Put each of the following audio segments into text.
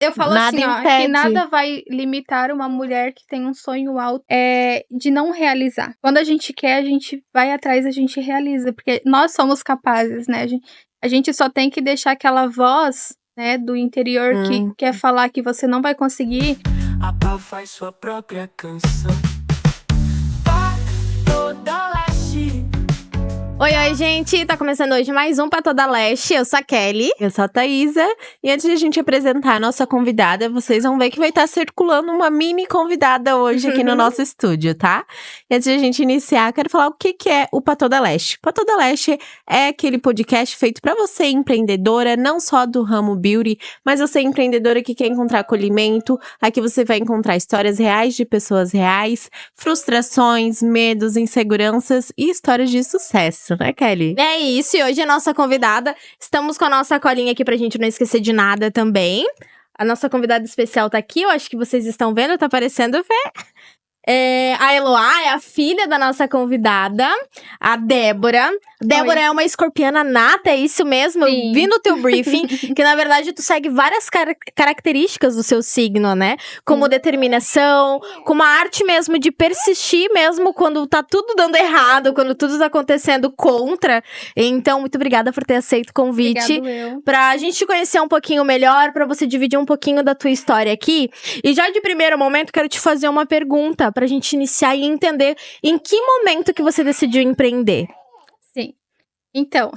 Eu falo Nada assim, ó, que impede. nada vai limitar uma mulher que tem um sonho alto de não realizar. Quando a gente quer, a gente vai atrás, a gente realiza, porque nós somos capazes, né? A gente só tem que deixar aquela voz, né, do interior que quer falar que você não vai conseguir. A Pá faz sua própria canção. Pá Toda Leste. Oi, gente! Tá começando hoje mais um Pra Toda Leste. Eu sou a Kelly. Eu sou a Thaísa. E antes de a gente apresentar a nossa convidada, vocês vão ver que vai estar circulando uma mini convidada hoje aqui no nosso estúdio, tá? E antes de a gente iniciar, quero falar o que é o Pra Toda Leste. Pra Toda Leste é aquele podcast feito pra você, empreendedora, não só do ramo beauty, mas você, empreendedora que quer encontrar acolhimento. Aqui você vai encontrar histórias reais de pessoas reais, frustrações, medos, inseguranças e histórias de sucesso. Né, Kelly? É isso, e hoje a nossa convidada, estamos com a nossa colinha aqui pra gente não esquecer de nada também. A nossa convidada especial tá aqui, eu acho que vocês estão vendo, tá aparecendo, a Eloá é a filha da nossa convidada, a Débora. Débora é uma escorpiana nata, é isso mesmo? Sim. Eu vi no teu briefing que, na verdade, tu segue várias características do seu signo, né? Como determinação, como a arte mesmo de persistir mesmo quando tá tudo dando errado, quando tudo tá acontecendo contra. Então, muito obrigada por ter aceito o convite. Obrigado, eu. Pra gente te conhecer um pouquinho melhor, pra você dividir um pouquinho da tua história aqui. E já de primeiro momento, quero te fazer uma pergunta pra gente iniciar e entender em que momento que você decidiu empreender. Sim. Então,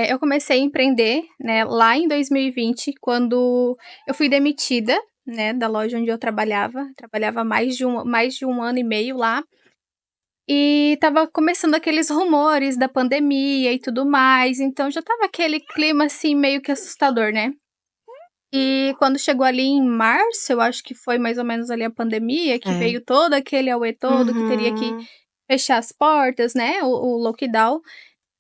eu comecei a empreender, né, lá em 2020, quando eu fui demitida, né, da loja onde eu trabalhava. Trabalhava mais de um ano e meio lá. E tava começando aqueles rumores da pandemia e tudo mais, então já tava aquele clima, assim, meio que assustador, né. E quando chegou ali em março, eu acho que foi mais ou menos ali a pandemia, que veio todo aquele auê todo, que teria que fechar as portas, né, o lockdown.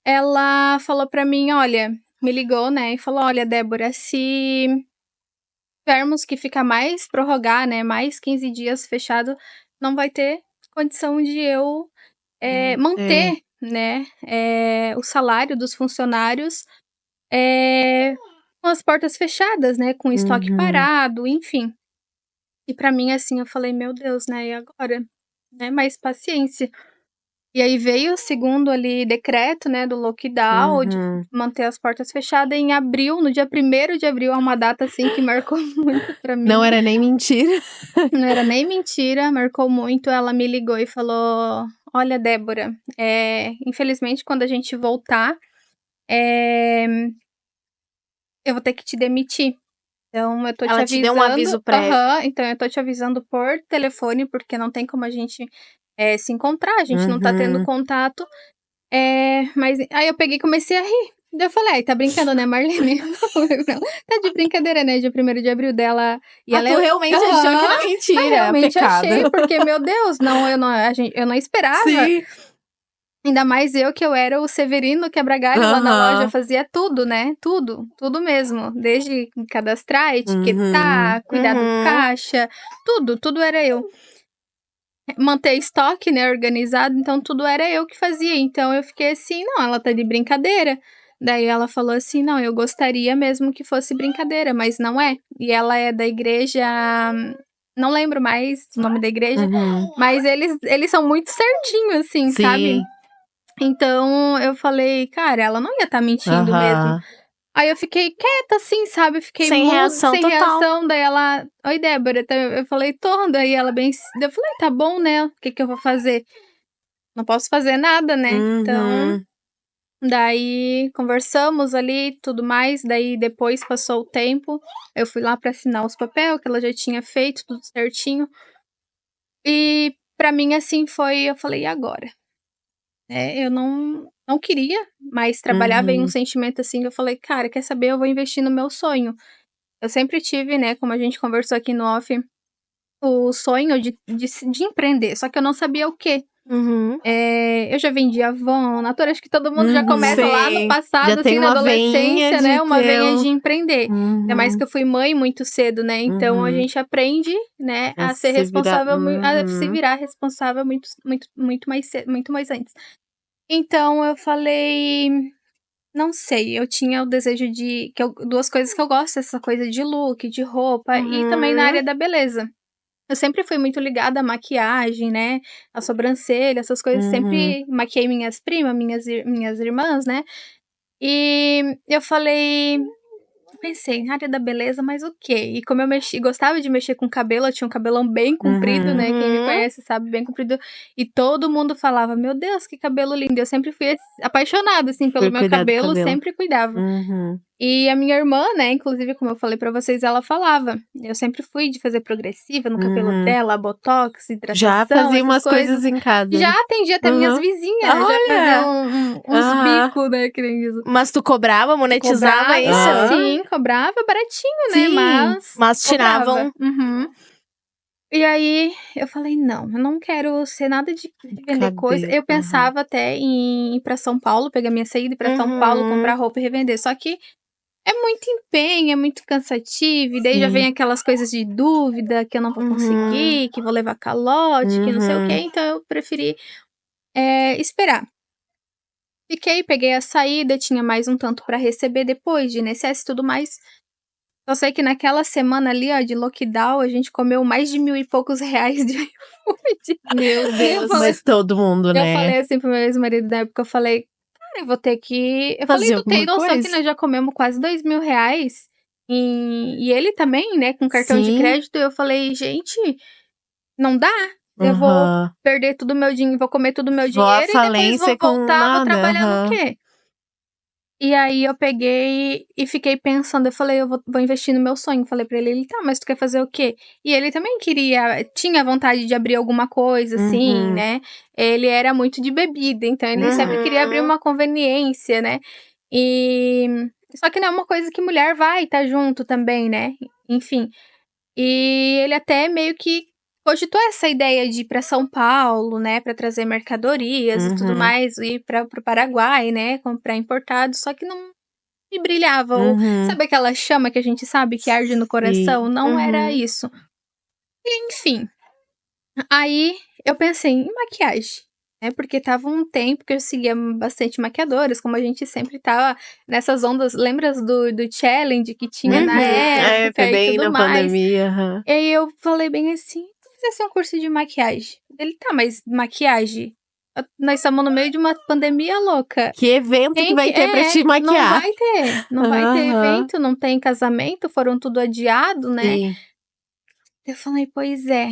Ela falou pra mim, olha, me ligou, né, e falou: "Olha, Débora, se tivermos que ficar mais, prorrogar, né, mais 15 dias fechado, não vai ter condição de eu, manter, né, o salário dos funcionários, com as portas fechadas, né, com o estoque parado, enfim". E pra mim, assim, eu falei: "Meu Deus, né, e agora?", né, mas paciência. E aí veio o segundo ali decreto, né, do lockdown, de manter as portas fechadas em abril, no dia 1º de abril, é uma data, assim, que marcou muito pra mim. Não era nem mentira. Não era nem mentira, marcou muito. Ela me ligou e falou: "Olha, Débora, infelizmente quando a gente voltar, eu vou ter que te demitir. Então eu tô te Ela te deu um aviso avisando". prévio. Então eu tô te avisando por telefone, porque não tem como a gente, se encontrar, a gente não tá tendo contato. Mas aí eu peguei e comecei a rir. Daí eu falei: "Ai, tá brincando, né, Marlene?". Não, tá de brincadeira, né, dia 1º de abril dela e ela Tu realmente achou que era mentira, Mas realmente pecado. achei, porque, meu Deus, não, eu não esperava. Sim. Ainda mais eu, que eu era o Severino quebra-galho lá na loja, eu fazia tudo, né, tudo mesmo, desde cadastrar, etiquetar, cuidar do caixa, tudo era eu. Manter estoque, né, organizado, então tudo era eu que fazia, então eu fiquei assim: "Não, ela tá de brincadeira". Daí ela falou assim: "Não, eu gostaria mesmo que fosse brincadeira, mas não é". E ela é da igreja, não lembro mais o nome da igreja, mas eles são muito certinho, assim, sabe. Sim. Então eu falei: "Cara, ela não ia estar mentindo mesmo". Aí eu fiquei quieta, assim, sabe, fiquei Sem reação sem total. reação, daí ela: "Oi, Débora", eu falei: "Tô", daí ela bem daí eu falei: "Tá bom, né, o que que eu vou fazer? Não posso fazer nada, né". Então, daí conversamos ali, tudo mais, daí depois passou o tempo, eu fui lá pra assinar os papel que ela já tinha feito, tudo certinho. E pra mim, assim, eu falei: "E agora?". Eu não queria mais trabalhar, veio um sentimento, assim, que eu falei: "Cara, quer saber, eu vou investir no meu sonho". Eu sempre tive, né, como a gente conversou aqui no off, o sonho de empreender, só que eu não sabia o quê. Eu já vendi Avon, Natura, acho que todo mundo já começa lá no Sei. passado, Já assim, tem na uma veinha adolescência, de né, uma ter venha de empreender. Ainda mais que Uhum. eu fui mãe muito cedo, né, então a gente aprende, né, A a ser se virar. responsável, a se virar responsável muito mais cedo, muito mais antes. Então eu falei: não sei, eu tinha o desejo de duas coisas que eu gosto, essa coisa de look, de roupa e também na área da beleza. Eu sempre fui muito ligada à maquiagem, né, a sobrancelha, essas coisas, sempre maquiei minhas primas, minhas irmãs, né. E eu pensei, na área da beleza, mas o quê? E como eu gostava de mexer com cabelo, eu tinha um cabelão bem comprido, né, quem me conhece sabe, bem comprido, e todo mundo falava: "Meu Deus, que cabelo lindo", eu sempre fui apaixonada, assim, pelo Por meu cuidar do cabelo, cabelo. sempre cuidava. E a minha irmã, né, inclusive, como eu falei pra vocês, ela falava. Eu sempre fui de fazer progressiva no cabelo dela, botox, Já hidratação, fazia essas umas coisas. coisas em casa. Já atendia até minhas Aham. vizinhas, já fazia Olha! uns Aham. bicos, né, que nem diz. Mas tu cobrava, monetizava Cobrava, isso? sim, cobrava baratinho, né, Sim, mas cobrava. tiravam. E aí, eu falei: "Não, eu não quero ser nada de vender coisa". Cabelo. Eu pensava até em ir pra São Paulo, pegar minha saída e ir pra São Paulo, comprar roupa e revender, só que é muito empenho, é muito cansativo, e daí já vem Sim. aquelas coisas de dúvida, que eu não vou conseguir, que vou levar calote, que não sei o quê, então eu preferi, esperar. Peguei a saída, tinha mais um tanto pra receber depois de INSS e tudo mais. Só sei que naquela semana ali, ó, de lockdown, a gente comeu mais de 1.000 e poucos reais de iFood. Meu Deus. falei Mas todo mundo, Eu né? falei assim pro meu ex-marido na época, eu falei: "Cara, eu vou ter que". Eu falei: Fazer "Tu tem alguma noção que coisa? nós já comemos quase 2.000 reais?" E ele também, né, com cartão de Sim. crédito. Eu falei: "Gente, não dá. Eu vou Aham. perder todo o meu dinheiro, vou comer todo o meu Vou à dinheiro e depois vou falência com voltar, vou nada. trabalhar no Aham. quê?" E aí eu peguei e fiquei pensando, eu falei: "Eu vou investir no meu sonho", falei pra ele, "Tá, mas tu quer fazer o quê?" E ele também tinha vontade de abrir alguma coisa, assim, né, ele era muito de bebida, então ele sempre queria abrir uma conveniência, né, e só que não é uma coisa que mulher vai estar junto também, né, enfim. E ele até meio que cogitou essa ideia de ir pra São Paulo, né, pra trazer mercadorias e tudo mais, ir para o Paraguai, né, comprar importado, só que não me brilhava sabe aquela chama que a gente sabe que arde no Sim. coração? Não era isso. Enfim, aí eu pensei em maquiagem, né, porque tava um tempo que eu seguia bastante maquiadoras, como a gente sempre tava nessas ondas, lembra do challenge que tinha na É, foi época e bem tudo na mais. pandemia. Aham. E aí eu falei bem assim: "Se eu fizesse um curso de maquiagem?" Ele: "Tá, mas maquiagem? Nós estamos no meio de uma pandemia louca. Que evento que Quem que vai ter pra te não maquiar? vai ter, não vai ter Aham. evento, não tem casamento, foram tudo adiado, né". Sim. Eu falei: "Pois é".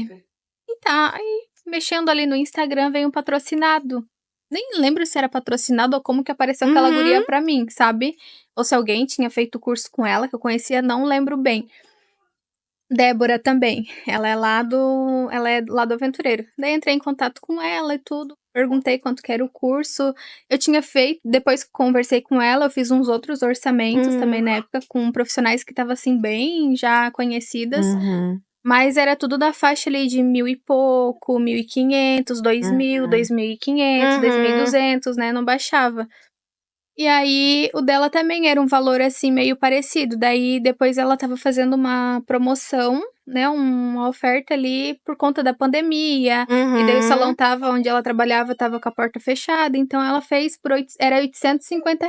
E tá, aí mexendo ali no Instagram veio um patrocinado. Nem lembro se era patrocinado ou como que apareceu aquela guria pra mim, sabe. Ou se alguém tinha feito curso com ela, que eu conhecia, não lembro bem. Débora também, ela é lá do Aventureiro. Daí entrei em contato com ela e tudo, perguntei quanto que era o curso. Eu tinha feito depois que conversei com ela, eu fiz uns outros orçamentos também na época com profissionais que estavam, assim, bem já conhecidas, mas era tudo da faixa ali de 1.000 e pouco, 1.500, 2.000, 2.500, 2.200, né, não baixava. E aí, o dela também era um valor, assim, meio parecido, daí depois ela estava fazendo uma promoção, né, uma oferta ali por conta da pandemia, e daí o salão onde ela trabalhava estava com a porta fechada, então ela fez era R$ 850.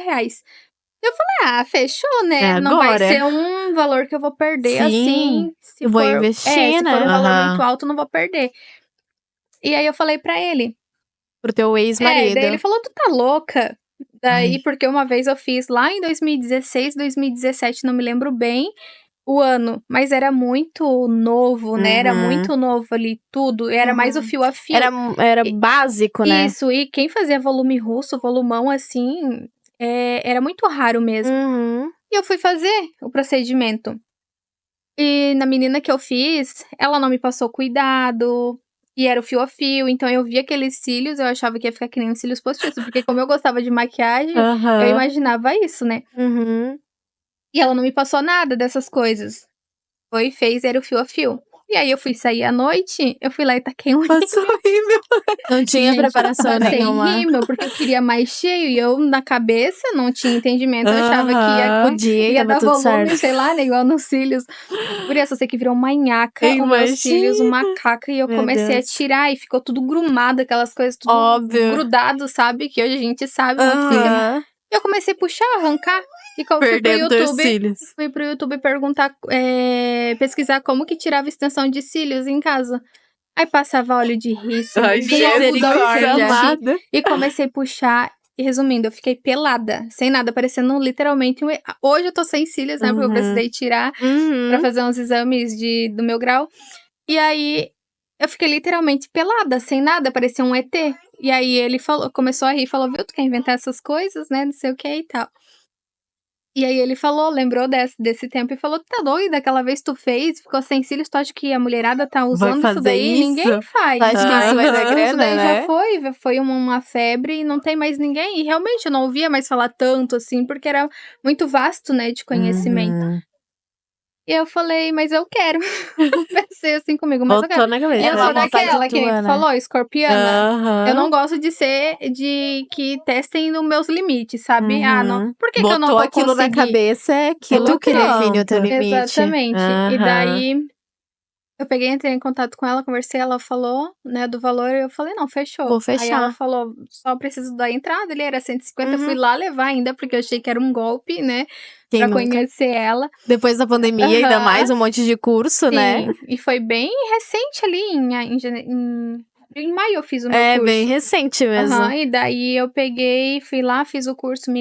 Eu falei: "Ah, fechou, É né, não vai agora. ser um valor que eu vou perder, Sim. assim, Eu vou investir, se for né? um valor muito Aham. alto, não vou perder". E aí eu falei pra ele Pro teu daí ele ex-marido. falou: "Tu tá louca?". Ai. Daí porque uma vez eu fiz lá em 2016, 2017, não me lembro bem o ano, mas era muito novo, né, era muito novo ali tudo, era mais o fio a fio. Era E básico, né? isso, e quem fazia volume russo, volumão assim, era muito raro mesmo. E eu fui fazer o procedimento. E na menina que eu fiz, ela não me passou cuidado, e era o fio a fio, então eu via aqueles cílios, eu achava que ia ficar que nem os cílios postiços, porque como eu gostava de maquiagem, eu Aham. imaginava isso, né. E ela não me passou nada dessas coisas. Foi e fez, era o fio a fio. E aí eu fui sair à noite, eu fui lá e taquei um Passou rímel. rímel. Não tinha Gente, preparação passei nenhuma. rímel, porque eu queria mais cheio e eu na cabeça não tinha entendimento, eu achava que Aham. Podia e ia tava dar tudo certo. volume, sei lá, né, igual nos cílios. Guria, só sei que virou uma nhaca os meus cílios, Imagina. uma caca, e eu Meu comecei a Deus. tirar e ficou tudo grumado, aquelas coisas tudo Óbvio. grudado, sabe, que hoje a gente sabe como que fica. Aham. Eu comecei a puxar, arrancar. E fui pro Perdendo teus YouTube. cílios. Fui pro YouTube perguntar, pesquisar como que tirava extensão de cílios em casa. Aí passava óleo de rícino, Ai, desodorante, amada. e comecei a puxar. E resumindo, eu fiquei pelada, sem nada, parecendo literalmente hoje eu tô sem cílios, né? Porque eu precisei tirar pra fazer uns exames do meu grau. E aí, eu fiquei literalmente pelada, sem nada, parecia um ET. E aí ele começou a rir, falou, viu, tu quer inventar essas coisas, né? Não sei o que e tal. E aí ele falou, lembrou desse tempo e falou, tá doida, aquela vez tu fez, ficou sem cílios, tu acha que a mulherada tá usando isso fazer daí? isso? Ninguém faz. Tu acha que isso vai dar Isso grana, daí né? já foi uma febre e não tem mais ninguém. E realmente eu não ouvia mais falar tanto assim, porque era muito vasto, né, de conhecimento. Uhum. E eu falei, mas eu quero. Pensei assim comigo, mas eu quero. Botou na cabeça. E eu sou vontade daquela que nem tua, tu né? falou, escorpiana. Aham. Eu não gosto de que testem nos meus limites, sabe? Ah, não. Uhum. Por que eu não Botou vou aquilo na conseguir? cabeça, é aquilo Coloquei. que define o teu limite. Exatamente. E Aham. daí, eu peguei, entrei em contato com ela, conversei, ela falou, né, do valor, e eu falei, não, fechou. Vou Aí ela fechar. falou, só preciso da entrada, ele era 150, eu fui Uhum. lá levar ainda, porque eu achei que era um golpe, né, Quem pra nunca? conhecer ela. Depois da pandemia, ainda Aham. mais um monte de curso, né? Sim, e foi bem recente ali, em maio eu fiz o meu É curso. bem recente mesmo. Aham, e daí eu peguei, fui lá, fiz o curso.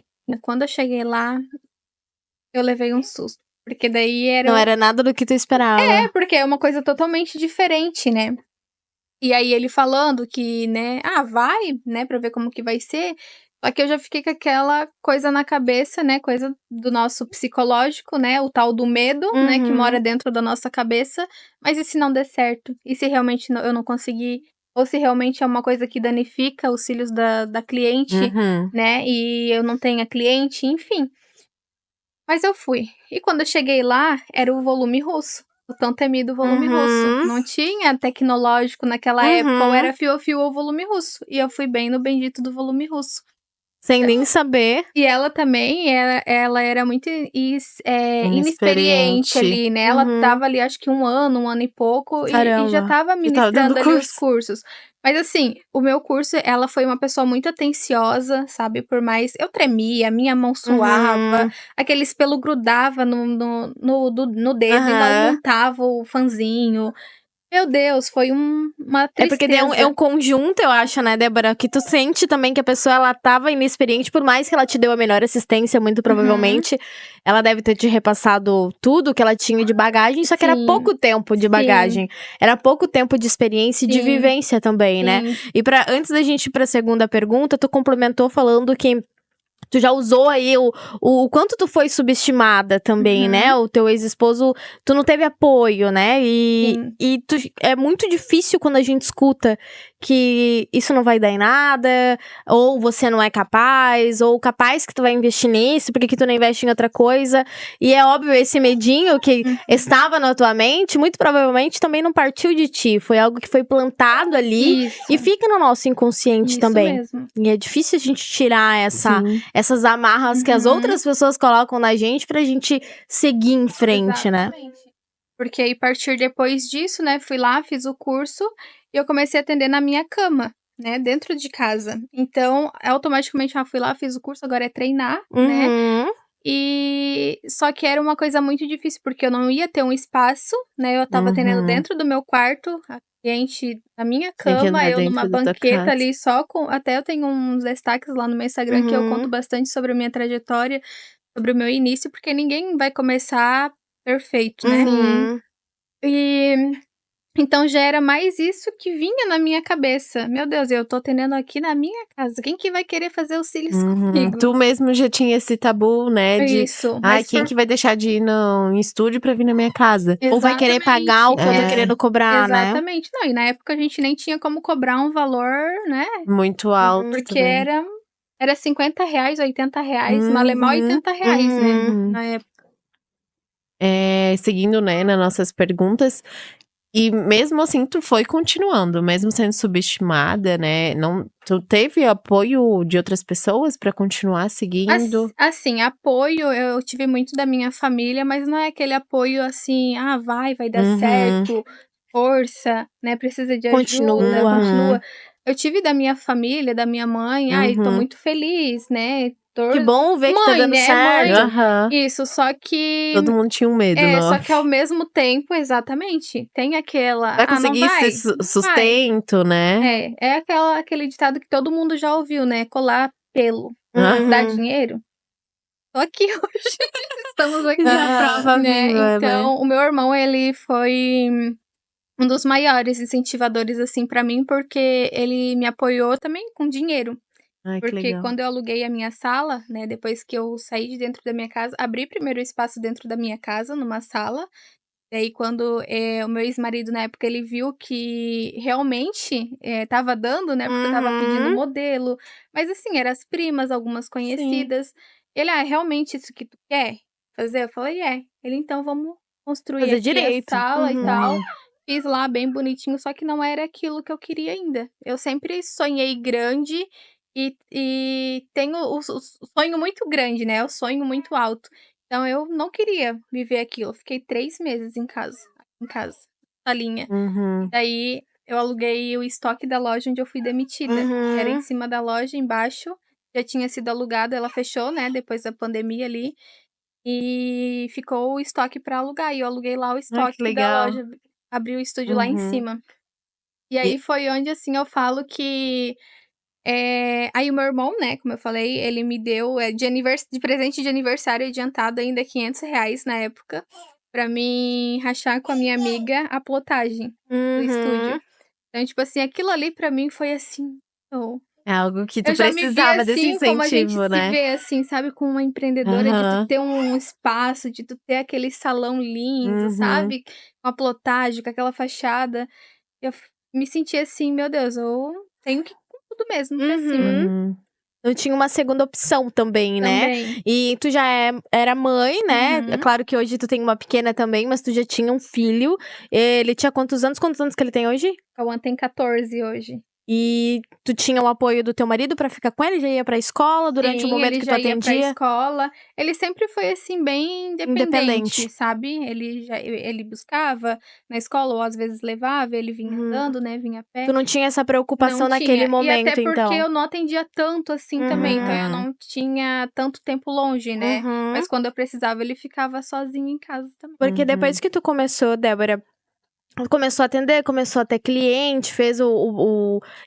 Quando eu cheguei lá, eu levei um susto. Porque daí Não era nada do que tu esperava. porque é uma coisa totalmente diferente, né? E aí ele falando que, né, vai, né, pra ver como que vai ser. Só que eu já fiquei com aquela coisa na cabeça, né, coisa do nosso psicológico, né, o tal do medo, né, que Uhum. mora dentro da nossa cabeça. Mas e se não der certo? E se realmente eu não conseguir? Ou se realmente é uma coisa que danifica os cílios da cliente, Uhum. né, e eu não tenho a cliente, enfim. Mas eu fui. E quando eu cheguei lá, era o volume russo. O tão temido volume russo. Uhum. Não tinha tecnológico naquela época, ou Uhum. era fio-fio ou volume russo. E eu fui bem no bendito do volume russo. Sem nem saber. E ela também, ela era muito inexperiente ali, né? Ela Uhum. tava ali, acho que um ano e pouco, e já Caramba. tava E tava dando ministrando ali os curso. cursos. Mas assim, o meu curso, ela foi uma pessoa muito atenciosa, sabe? Por mais. Eu tremia, minha mão suava, Uhum. aqueles pelo grudava no dedo e não Aham. montava o fanzinho. Meu Deus, foi uma É porque tristeza. é um conjunto, eu acho, né, Débora? Que tu sente também que a pessoa, ela tava inexperiente, por mais que ela te deu a melhor assistência, muito provavelmente, ela deve ter te repassado tudo que ela tinha de bagagem, só que era Sim. pouco tempo de Sim. bagagem. Era pouco tempo de experiência e de Sim. vivência também, né? Sim. E antes da gente ir pra segunda pergunta, tu complementou falando que tu já usou aí o quanto tu foi subestimada também, Uhum. né? O teu ex-esposo, tu não teve apoio, né? Sim. E é muito difícil quando a gente escuta que isso não vai dar em nada, ou você não é capaz, ou capaz que tu vai investir nisso, porque que tu não investe em outra coisa. E é óbvio, esse medinho que estava na tua mente, muito provavelmente também não partiu de ti. Foi algo que foi plantado ali Isso. e fica no nosso inconsciente Isso também. mesmo. E é difícil a gente tirar Sim. essas amarras que as Uhum. outras pessoas colocam na gente pra gente seguir em frente, né? Exatamente. Porque aí, a partir depois disso, né, fui lá, fiz o curso e eu comecei a atender na minha cama, né, dentro de casa. Então, automaticamente, fui lá, fiz o curso, agora é treinar, né? Uhum. E só que era uma coisa muito difícil, porque eu não ia ter um espaço, né? Eu tava atendendo Uhum. dentro do meu quarto, a cliente na minha Tem que cama, andar eu dentro numa da tua banqueta casa. ali só com. Até eu tenho uns destaques lá no meu Instagram que eu Uhum. conto bastante sobre a minha trajetória, sobre o meu início, porque ninguém vai começar perfeito, né? Uhum. E então já era mais isso que vinha na minha cabeça. Meu Deus, eu tô atendendo aqui na minha casa. Quem que vai querer fazer os cílios comigo? Tu mesmo já tinha esse tabu, né? De Isso. ai, Mas quem que vai deixar de ir no estúdio pra vir na minha casa? Ou vai querer pagar o que eu tô É. querendo cobrar, né? Exatamente. Não, e na época a gente nem tinha como cobrar um valor, né? Muito alto. Porque também. era R$50, R$80, malemar Uhum. R$80, né? Uhum. Na época. Seguindo, né, nas nossas perguntas. E mesmo assim, tu foi continuando, mesmo sendo subestimada, né? Não, tu teve apoio de outras pessoas pra continuar seguindo? Assim, apoio eu tive muito da minha família, mas não é aquele apoio assim, vai dar Uhum. certo, força, né? Precisa de ajuda, Continua. continua. Eu tive da minha família, da minha mãe, tô Uhum. muito feliz, né? Que bom ver que tá Mãe, dando né? certo. Mãe. Aham. Isso, só que... Todo mundo tinha um medo, Só não. que ao mesmo tempo, exatamente, tem aquela... Vai não conseguir vai? esse Não vai. sustento, né? É aquele ditado que todo mundo já ouviu, né? Colar pelo Uhum. dá dinheiro. Tô aqui hoje. Estamos aqui. Isso é a prova né? viva, né? Então, o meu irmão, ele foi um dos maiores incentivadores, assim, pra mim, porque ele me apoiou também com dinheiro. Ai, que Porque legal. quando eu aluguei a minha sala, né, depois que eu saí de dentro da minha casa, abri primeiro o espaço dentro da minha casa, numa sala. E aí, quando o meu ex-marido, na época, ele viu que realmente tava dando, né, porque eu tava pedindo Uhum. modelo. Mas assim, eram as primas, algumas Sim. conhecidas. Ele, realmente isso que tu quer fazer? Eu falei, Ele, então vamos construir Fazer aqui a direito. sala e Uhum. tal. Fiz lá bem bonitinho, só que não era aquilo que eu queria ainda. Eu sempre sonhei grande e tenho o sonho muito grande, né? O sonho muito alto. Então eu não queria viver aquilo. Eu fiquei 3 meses em casa, salinha. Uhum. Daí eu aluguei o estoque da loja onde eu fui demitida. Era em Uhum. cima da loja, embaixo. Já tinha sido alugado, ela fechou, né, depois da pandemia ali. E ficou o estoque pra alugar. E eu aluguei lá o Ai, que estoque da legal. loja. Abri o estúdio lá em Uhum. cima. E E aí foi onde, assim, eu falo que aí o meu irmão, né, como eu falei, ele me deu de presente de aniversário adiantado ainda R$ 500 na época, pra mim rachar com a minha amiga a plotagem do Uhum. estúdio. Então, tipo assim, aquilo ali pra mim foi assim, oh. é algo que tu Eu já me vi precisava desse assim, como a gente incentivo, se né? vê, assim, sabe, como uma empreendedora, de tu Aham. ter um espaço, de tu ter aquele salão lindo, Uhum. sabe, com a plotagem, com aquela fachada. Eu me senti assim, meu Deus, eu tenho que ir com tudo mesmo pra cima. Uhum. Uhum. Eu tinha uma segunda opção também, né? Também. E tu já era mãe, né? É Uhum. claro que hoje tu tem uma pequena também, mas tu já tinha um filho. Ele tinha quantos anos? Quantos anos que ele tem hoje? Cauã tem 14 hoje. E tu tinha o apoio do teu marido pra ficar com ele? Já ia pra escola durante o Sim, momento ele que tu já ia pra atendia? escola. Ele sempre foi, assim, bem Independente. independente, sabe. Ele buscava na escola ou às vezes levava, ele vinha Uhum. andando, né, vinha a pé. Tu não tinha essa Não preocupação naquele tinha. E até momento, porque então? eu não atendia tanto assim também, então eu Uhum. não tinha tanto tempo longe, né. Uhum. Mas quando eu precisava, ele ficava sozinho em casa também. Porque Uhum. depois que tu começou, Débora, começou a atender, começou a ter cliente, fez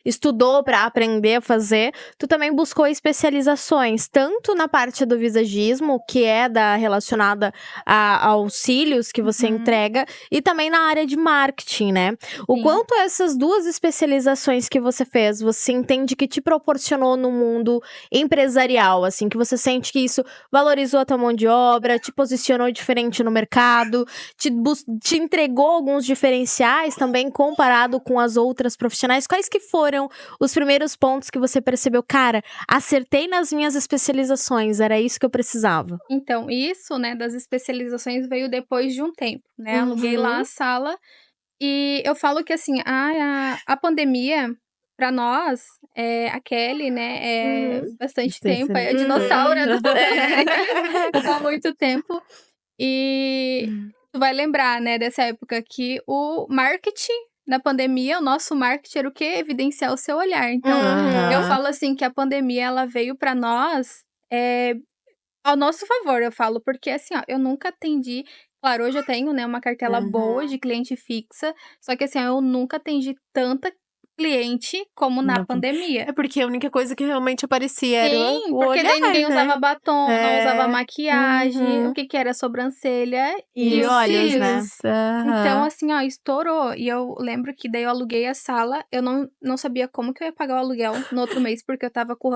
estudou pra aprender a fazer, tu também buscou especializações, tanto na parte do visagismo, que é relacionada aos cílios que você Uhum. entrega, e também na área de marketing, né? O Sim. quanto essas duas especializações que você fez, você entende que te proporcionou no mundo empresarial, assim, que você sente que isso valorizou a tua mão de obra, te posicionou diferente no mercado, te entregou alguns diferenciais também comparado com as outras profissionais? Quais que foram os primeiros pontos que você percebeu? Cara, acertei nas minhas especializações, era isso que eu precisava. Então, isso, né, das especializações veio depois de um tempo, né, aluguei lá Uhum. a sala e eu falo que, assim, a pandemia, pra nós, a Kelly, né, Uhum. bastante Licença, tempo, é a né? dinossauro, né, Uhum. há muito tempo. E tu vai lembrar, né, dessa época que o marketing da pandemia, o nosso marketing era o quê? Evidenciar o seu olhar. Então, eu Uhum. Aham. falo assim que a pandemia ela veio pra nós, ao nosso favor, eu falo, porque assim, ó, eu nunca atendi. Claro, hoje eu tenho, né, uma cartela boa Uhum. de cliente fixa, só que assim, ó, eu nunca atendi tanta cliente como na pandemia. É porque a única coisa que realmente aparecia era Sim, o porque olhar, daí ninguém né? usava batom, não usava É. maquiagem, o Uhum. que que era? Sobrancelha E e E os olhos, né? cílios. cílios. Então, Aham. assim, ó, estourou. E eu lembro que daí eu aluguei a sala, eu não sabia como que eu ia pagar o aluguel no outro mês, porque eu estava com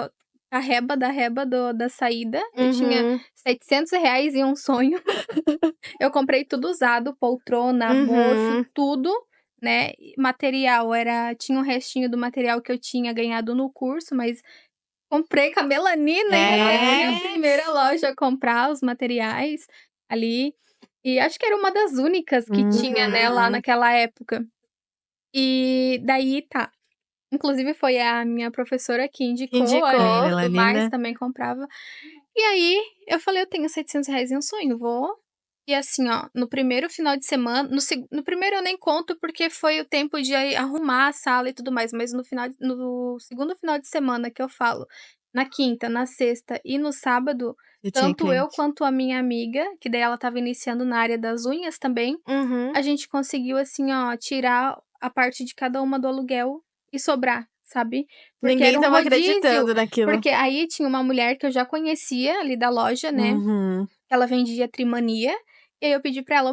a reba da reba da saída. Eu tinha Uhum. R$ 700 e um sonho. Eu comprei tudo usado, poltrona, mocho, Uhum. tudo, né. Material tinha um restinho do material que eu tinha ganhado no curso, mas comprei com a melanina ainda, que eu fui a É. primeira loja a comprar os materiais ali. E acho que era uma das únicas que tinha, né, lá Uhum. naquela época. E daí tá. Inclusive foi a minha professora que indicou Indicou. ali e tudo mais, Melanina. também comprava. E aí eu falei: "Eu tenho R$ 700 e um sonho, vou". E assim, ó, no primeiro final de semana, no primeiro eu nem conto, porque foi o tempo de arrumar a sala e tudo mais, mas no segundo final de semana que eu falo na quinta, na sexta e no sábado, Eu tinha tanto eu cliente. quanto a minha amiga, que daí ela estava iniciando na área das unhas também, Uhum. a gente conseguiu, assim, ó, tirar a parte de cada uma do aluguel e sobrar, sabe? Porque Ninguém era um tava rodízio. acreditando naquilo. Porque aí tinha uma mulher que eu já conhecia ali da loja, né? Uhum. Ela vendia Trimania. E aí eu pedi pra ela,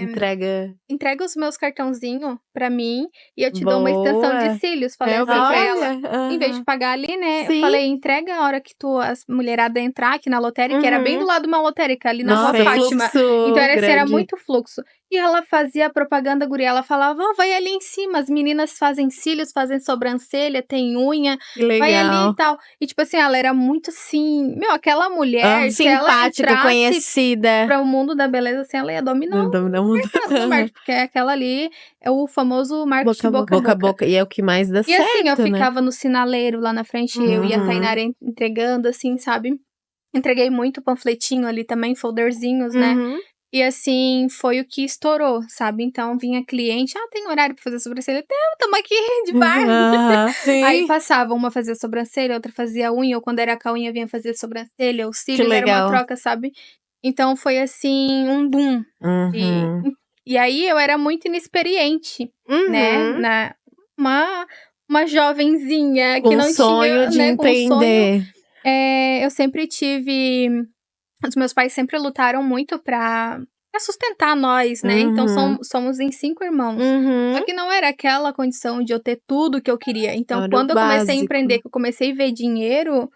Entrega. entrega os meus cartãozinho pra mim e eu te dou uma extensão de Boa. cílios. Falei É assim uma pra ela. olha. Em vez de Aham. pagar ali, né? Eu Sim. falei, entrega a hora que as mulherada entrar aqui na lotérica, que era bem do Uhum. lado de uma lotérica, ali na Rua Nossa, Fátima. fluxo Então era assim, era grande. muito fluxo. E ela fazia propaganda, guria. Ela falava, ó, vai ali em cima. As meninas fazem cílios, fazem sobrancelha, tem unha. Que Vai ali e legal. tal. E tipo assim, ela era muito assim. Meu, aquela mulher, se ela Simpática, entrasse conhecida. para o mundo da beleza, assim, ela ia dominar Não dá muito. mercado do marketing, porque aquela ali é o famoso marketing boca a Boca a boca. boca. E é o que mais dá E assim, eu certo, né? ficava no sinaleiro lá na frente, eu e a Uhum. Tainara entregando, assim, sabe? Entreguei muito panfletinho ali também, folderzinhos, né? Uhum. E assim, foi o que estourou, sabe? Então vinha cliente, tem horário pra fazer sobrancelha? Tamo aqui de bar. Aham. Aí Sim. passava, uma fazia sobrancelha, outra fazia unha, ou quando era com a unha vinha fazer sobrancelha, os Que cílios, era uma legal. troca, sabe? Então foi assim, um boom. Uhum. E aí eu era muito inexperiente, né? Uhum. Uma jovenzinha que Com não sonho tinha, de né, com sonho. empreender. Eu sempre tive. Os meus pais sempre lutaram muito pra sustentar nós, né? Então Uhum. somos em 5 irmãos. Só Uhum. que não era aquela condição de eu ter tudo que eu queria. Então, Era o quando eu comecei a empreender, básico. que eu comecei a ver dinheiro,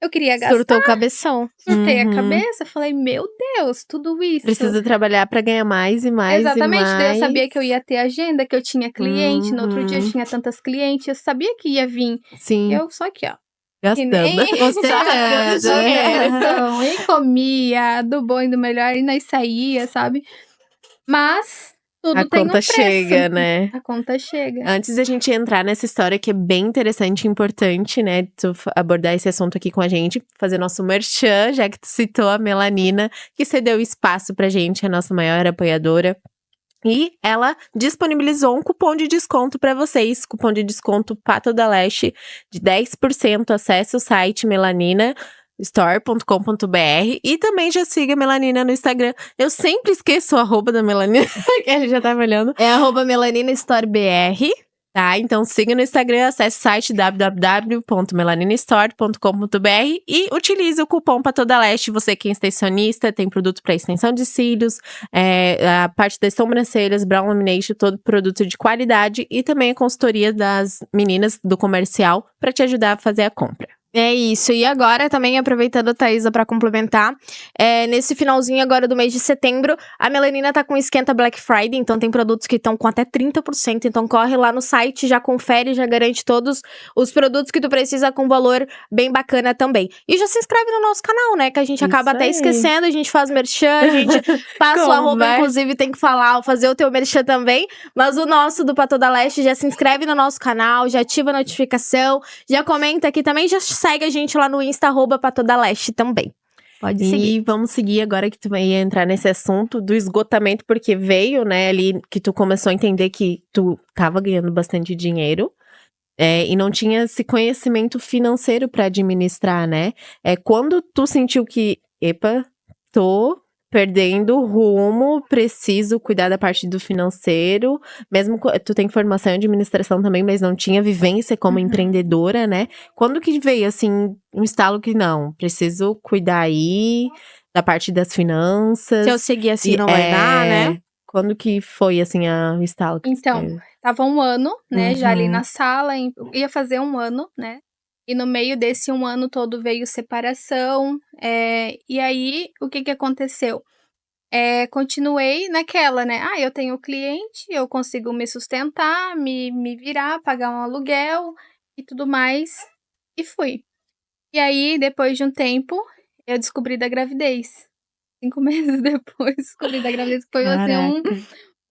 eu queria gastar. Surtou o cabeção. Surtei a Uhum. cabeça, falei, meu Deus, tudo isso. Precisa trabalhar pra ganhar mais e mais e Exatamente, daí eu sabia mais. que eu ia ter agenda, que eu tinha cliente, no outro dia Uhum. tinha tantas clientes, eu sabia que ia vir. Sim, Eu só aqui, ó, que gastando. nem Ostentando. ostentação, e comia do bom e do melhor, e nós saía, sabe? Mas A tudo tem um conta preço. chega, né? A conta chega. Antes da gente entrar nessa história que é bem interessante e importante, né? Tu abordar esse assunto aqui com a gente, fazer nosso merchan, já que tu citou a Melanina, que cedeu espaço pra gente, a nossa maior apoiadora. E ela disponibilizou um cupom de desconto para vocês, cupom de desconto Pato da Leste, de 10%. Acesse o site melanina.store.com.br e também já siga a Melanina no Instagram. Eu sempre esqueço o arroba da Melanina, que ele já tá me olhando. É @melaninastorebr. Tá, então siga no Instagram, acesse o site www.melaninastore.com.br e utilize o cupom para toda leste. Você que é extensionista, tem produto para extensão de cílios, a parte das sobrancelhas, brow lamination, todo produto de qualidade e também a consultoria das meninas do comercial para te ajudar a fazer a compra. É isso. E agora, também aproveitando a Thaisa pra complementar, nesse finalzinho agora do mês de setembro, a Melanina tá com esquenta Black Friday, então tem produtos que estão com até 30%, então corre lá no site, já confere, já garante todos os produtos que tu precisa com valor bem bacana também. E já se inscreve no nosso canal, né, que a gente acaba Isso até aí. esquecendo, a gente faz merchan, a gente passa o Como arroba, vai? inclusive tem que falar, fazer o teu merchan também, mas o nosso do Pato da Leste já se inscreve no nosso canal, já ativa a notificação, já comenta aqui também, já segue a gente lá no Insta, @patodaleste também. Pode seguir. E vamos seguir agora que tu vai entrar nesse assunto do esgotamento, porque veio, né, ali que tu começou a entender que tu tava ganhando bastante dinheiro. E não tinha esse conhecimento financeiro para administrar, né? Quando tu sentiu que, epa, tô perdendo o rumo, preciso cuidar da parte do financeiro, mesmo tu tem formação em administração também, mas não tinha vivência como empreendedora, né? Quando que veio, assim, um estalo que não, preciso cuidar aí da parte das finanças? Se eu seguir assim, E, não vai dar, né? Quando que foi, assim, o estalo? Então, tava um ano, né, já ali Uhum. na sala, ia fazer um ano, né? E no meio desse um ano todo veio separação. E aí, o que que aconteceu? Continuei naquela, né? Eu tenho cliente, eu consigo me sustentar, me virar, pagar um aluguel e tudo mais. E fui. E aí, depois de um tempo, eu descobri da gravidez. 5 meses depois, descobri da gravidez, que foi assim,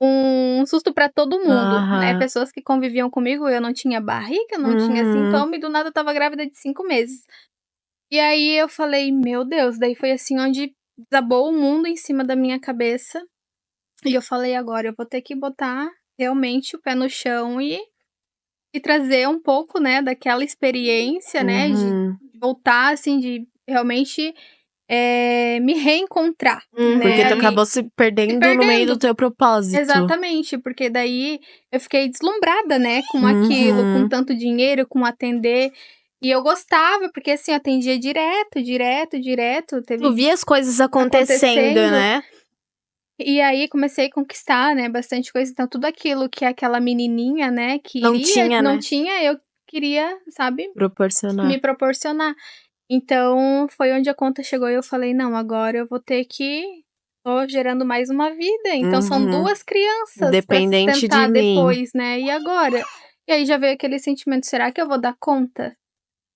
um susto pra todo mundo, né? Aham. Pessoas que conviviam comigo, eu não tinha barriga, não tinha Uhum. sintoma, e do nada eu tava grávida de 5 meses. E aí eu falei, meu Deus, daí foi assim onde desabou o mundo em cima da minha cabeça. E eu falei, agora eu vou ter que botar realmente o pé no chão e e trazer um pouco, né, daquela experiência, né, de Uhum. voltar, assim, de realmente me reencontrar, né, Porque tu ali. acabou se perdendo no meio do perdendo. teu propósito. Exatamente, porque daí eu fiquei deslumbrada, né, com aquilo, com Uhum. tanto dinheiro, com atender. E eu gostava, porque assim, eu atendia direto, direto, direto. Tu Teve via as coisas acontecendo, acontecendo. né? E aí comecei a conquistar, né, bastante coisa. Então, tudo aquilo que aquela menininha, né, Não queria, tinha, não né? tinha, eu queria, sabe, Proporcionar. me proporcionar. Então, foi onde a conta chegou e eu falei: "Não, agora eu vou ter que tô gerando mais uma vida, então são Uhum. 2 crianças pra Dependente de sustentar mim. depois, né, e agora?". E aí já veio aquele sentimento: "Será que eu vou dar conta?".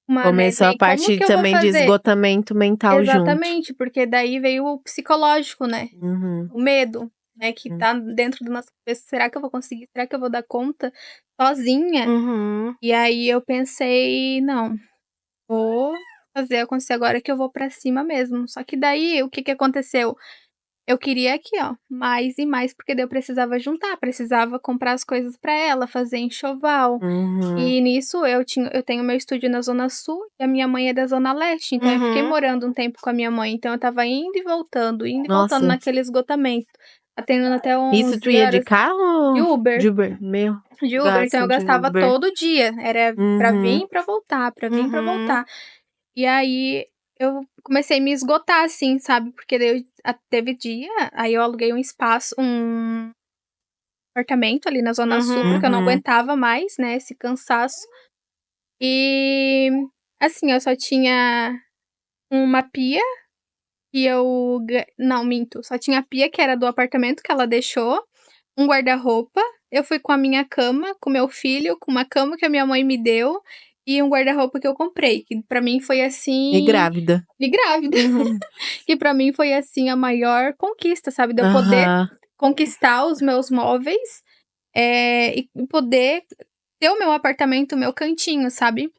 Né, Começou a bem, como parte que eu vou também de fazer? esgotamento mental junto. Exatamente, porque daí veio o psicológico, né, Uhum. o medo, né, que Hum. tá dentro da nossa cabeça: "Será que eu vou conseguir? Será que eu vou dar conta sozinha?". Uhum. E aí eu pensei: "Não, vou fazer acontecer agora que eu vou pra cima mesmo". Só que daí, o que que aconteceu? Eu queria aqui, ó, mais e mais, porque daí eu precisava juntar, precisava comprar as coisas pra ela, fazer enxoval. Uhum. E nisso eu tenho meu estúdio na zona sul e a minha mãe é da zona leste, então eu fiquei Uhum. morando um tempo com a minha mãe, então eu estava indo e voltando Nossa. naquele esgotamento, atendendo até Isso 11 tu ia de horas carro de ou Uber, de Uber? Meu, de Uber, então eu gasto de gastava Uber. todo dia, era pra vir Uhum. e pra voltar, pra vir e pra Uhum. voltar. E aí eu comecei a me esgotar, assim, sabe, porque daí teve dia, aí eu aluguei um espaço, um apartamento ali na zona sul, Uhum. porque eu não Uhum. aguentava mais, né, esse cansaço. E, assim, eu só tinha uma pia e eu não, minto, só tinha a pia que era do apartamento que ela deixou, um guarda-roupa, eu fui com a minha cama, com meu filho, com uma cama que a minha mãe me deu e um guarda-roupa que eu comprei, que pra mim foi E assim. grávida. E grávida. Uhum. Que pra mim foi, assim, a maior conquista, sabe, de eu poder Aham. conquistar os meus móveis, e poder ter o meu apartamento, o meu cantinho, sabe.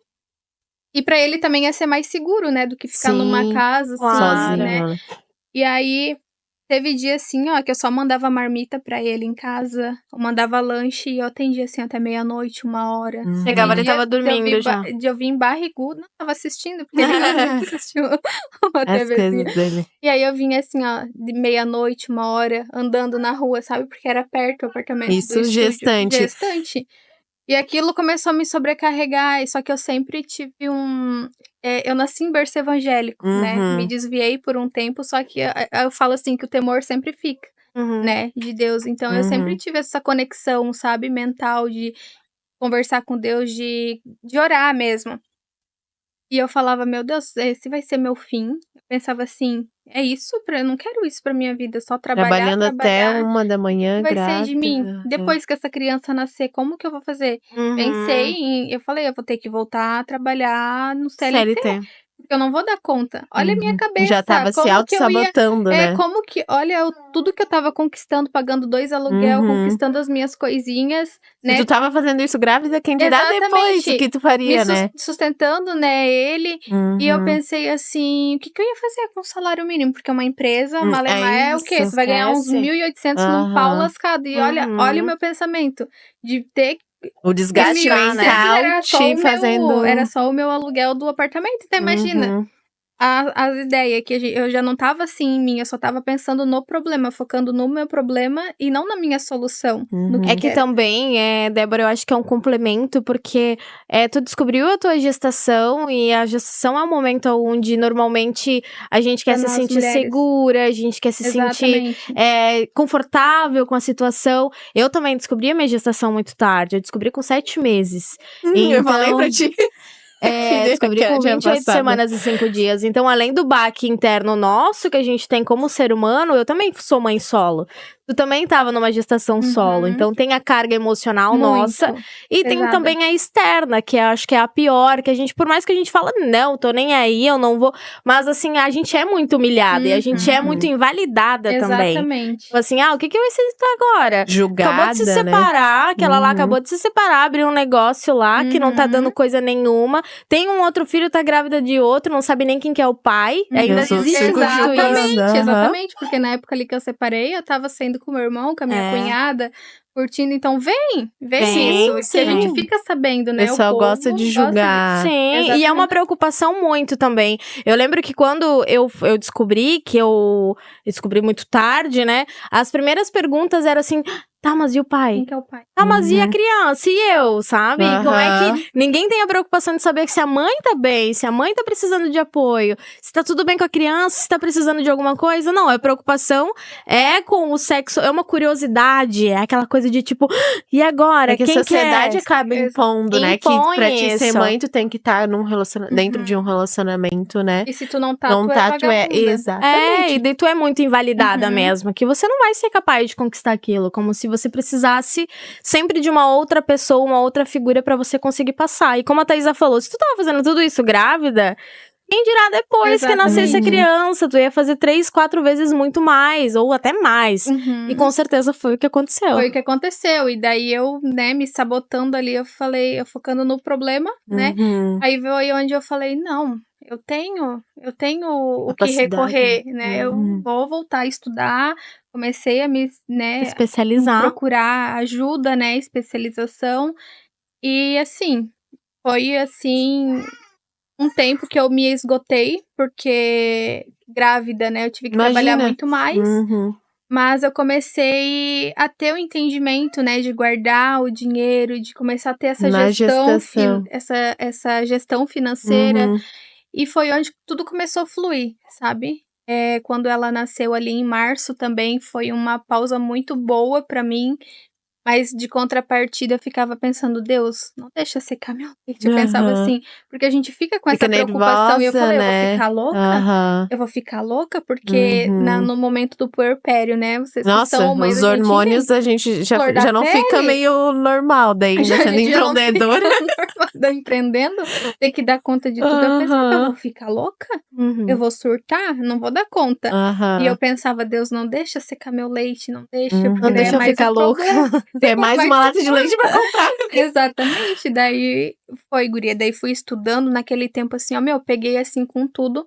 E pra ele também ia ser mais seguro, né, do que ficar numa Sim. casa, assim, Claro. né. Sozinha. E aí, teve dia, assim, ó, que eu só mandava marmita pra ele em casa, eu mandava lanche e eu atendia, assim, até meia-noite, 1h. Teve Chegava, ele Uhum. dia estava dormindo já. de eu vir barriguda não, estava assistindo, porque ele gosta de assistir uma As TVzinha. coisas dele. E aí eu vinha, assim, ó, de meia-noite, 1h, andando na rua, sabe, porque era perto o apartamento do Isso estúdio. gestante. Gestante. E aquilo começou a me sobrecarregar, e só que eu sempre tive eu nasci em berço evangélico, né, me Uhum. desviei por um tempo, só que eu falo assim que o temor sempre fica, Uhum. né, de Deus, então eu sempre Uhum. tive essa conexão, sabe, mental de conversar com Deus, de orar mesmo. E eu falava: "Meu Deus, esse vai ser meu fim". Eu pensava assim: "É isso eu não quero isso pra minha vida, só trabalhar, Trabalhando até trabalhar". 1h, Vai ser de mim? grávida. É. Depois que essa criança nascer, como que eu vou fazer? Pensei Uhum. eu falei: "Eu vou ter que voltar a trabalhar no CLT, CLT. porque eu não vou dar conta". Olha a minha Uhum. Já cabeça, estava se como que eu ia autossabotando, né? como que olha tudo que eu estava conquistando, pagando 2 aluguel, Uhum. conquistando as minhas coisinhas, Se tu né. estava fazendo isso grávida, quem dirá depois o Exatamente. que tu faria, Me né? sustentando, né, ele, e eu Uhum. pensei assim: "O que que eu ia fazer com o salário mínimo?", porque uma empresa, É malemar é o quê? isso. Você vai ganhar uns Esquece. 1.800 num pau Aham. lascado, e olha o Uhum. meu pensamento, de ter O e desgaste 1.800 mental te era fazendo. só o meu aluguel do apartamento, então imagina, Uhum. as ideias que eu já não estava assim em mim, eu só estava pensando no problema, focando no meu problema e não na minha solução, no É que Uhum. que era. também, Débora, eu acho que é um complemento, porque tu descobriu a tua gestação e a gestação é um momento onde normalmente a gente quer Pra se nós sentir mulheres. segura, a gente quer se sentir Exatamente. confortável com a situação. Eu também descobri a minha gestação muito tarde, eu descobri com 7 meses. Eu falei pra Então, ti que descobri ela com tinha 28 passado. semanas e 5 dias. Então, além do baque interno nosso que a gente tem como ser humano, eu também sou mãe solo. Tu também estava numa gestação solo. Uhum. Então, tem a carga emocional nossa. Muito E tem pesada. também a externa, que eu acho que é a pior. Que a gente, por mais que a gente fala, não, tô nem aí, eu não vou. Mas, assim, a gente é muito humilhada. E a gente é muito Uhum. invalidada também. Exatamente. Tipo assim, o que vai ser isso agora? Acabou de se Julgada, né? separar, aquela lá Uhum. acabou de se separar, abriu um negócio lá que não tá dando Uhum. coisa nenhuma. Tem um outro filho, tá grávida de outro, não sabe nem quem que é o pai. Ainda Eu sou existe super muito isso. julgada. Exatamente, Aham. exatamente, porque na época ali que eu separei, eu estava saindo com o meu irmão, com a minha cunhada, curtindo, então vem Sim, isso, que a gente sim. fica sabendo, né? O pessoal gosta povo de gosta julgar. Sim, e é Exatamente. uma preocupação muito também. Eu lembro que quando eu descobri, que eu descobri muito tarde, né? As primeiras perguntas eram assim, tá, mas e o pai? Quem que é o pai? Tá, mas e a Uhum. criança? E eu, sabe? Como é Aham. que ninguém tem a preocupação de saber se a mãe tá bem, se a mãe tá precisando de apoio, se tá tudo bem com a criança, se tá precisando de alguma coisa? Não, a preocupação é com o sexo, é uma curiosidade, é aquela coisa de tipo, e agora? É que a Quem sociedade quer? acaba impondo, né? Que Impõe pra te ser isso. mãe, tu tem que estar dentro de um relacionamento, né? E se tu não tá, Não tu é tá, tu é. vagabunda. Exatamente. E daí tu é muito invalidada Uhum. mesmo, que você não vai ser capaz de conquistar aquilo, como se você precisasse sempre de uma outra pessoa, uma outra figura pra você conseguir passar. E como a Thaisa falou, se tu tava fazendo tudo isso grávida, quem dirá depois que nascesse a Exatamente. criança, tu ia fazer 3, 4 vezes muito mais, ou até mais. Uhum. E com certeza foi o que aconteceu. Foi o que aconteceu. E daí eu, né, me sabotando ali, eu falei, eu focando no problema, né? Uhum. Aí veio aí onde eu falei, não, eu tenho o que Capacidade. recorrer, né? Uhum. Eu vou voltar a estudar. Comecei a me, né, Especializar. procurar ajuda, né, especialização. E assim, foi assim um tempo que eu me esgotei, porque grávida, né, eu tive que trabalhar Imagina. muito mais. Uhum. Mas eu comecei a ter o entendimento, né, de guardar o dinheiro, de começar a ter essa Na gestão, gestação. essa gestão financeira. Uhum. E foi onde tudo começou a fluir, sabe? Quando ela nasceu ali em março também foi uma pausa muito boa pra mim. Mas de contrapartida eu ficava pensando, Deus, não deixa secar meu leite. Eu pensava Aham. assim, porque a gente fica com Fica essa preocupação e eu nervosa, falei, eu vou né? ficar louca? Aham. Eu vou ficar louca porque Uhum. no momento do puerpério, né? Vocês que Nossa, são mães, os a gente hormônios a gente flor da já não fica pele. meio normal daí, ainda Já- sendo já não fica empreendedora. normal, empreendendo, ter que dar conta de tudo. Eu pensava, eu vou Aham. ficar louca? Uhum. Eu vou surtar? Não vou dar conta. E eu Aham. pensava, Deus, não deixa secar meu leite, não deixa, Uhum. porque Não daí deixa eu mais ficar um louca. problema. Tem mais Mas- uma lata de leite pra comprar. Exatamente, daí foi, guria, daí fui estudando naquele tempo assim, ó, meu, peguei assim com tudo,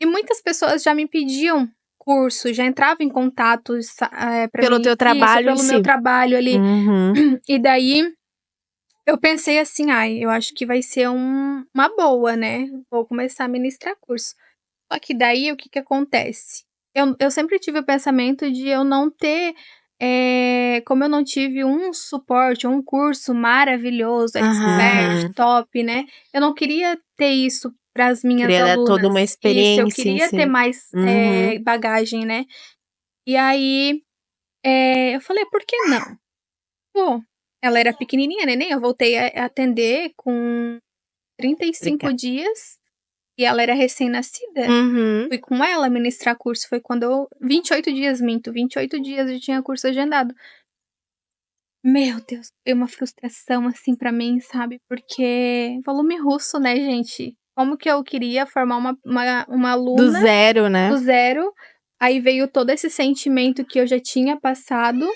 e muitas pessoas já me pediam curso, já entravam em contato pra Pelo mim, teu trabalho pelo em meu si. trabalho ali, Uhum. e daí eu pensei assim, ai, eu acho que vai ser uma boa, né, vou começar a ministrar curso. Só que daí, o que que acontece? Eu sempre tive o pensamento de eu não ter, como eu não tive um suporte, um curso maravilhoso, expert, Uhum. top, né, eu não queria ter isso para as minhas Queria dar toda uma alunas. Isso, eu experiência em queria ter si. mais, Uhum. bagagem, né. E aí, eu falei: "Por que não?". Pô, ela era pequenininha, neném, eu voltei a atender com 35 Obrigada. dias, e ela era recém-nascida. Uhum. Fui com ela ministrar curso, foi quando eu 28 dias, minto, 28 dias eu tinha curso agendado. Meu Deus, foi uma frustração, assim, pra mim, sabe, porque volume russo, né, gente. Como que eu queria formar uma Do aluna zero, né? do zero, aí veio todo esse sentimento que eu já tinha passado.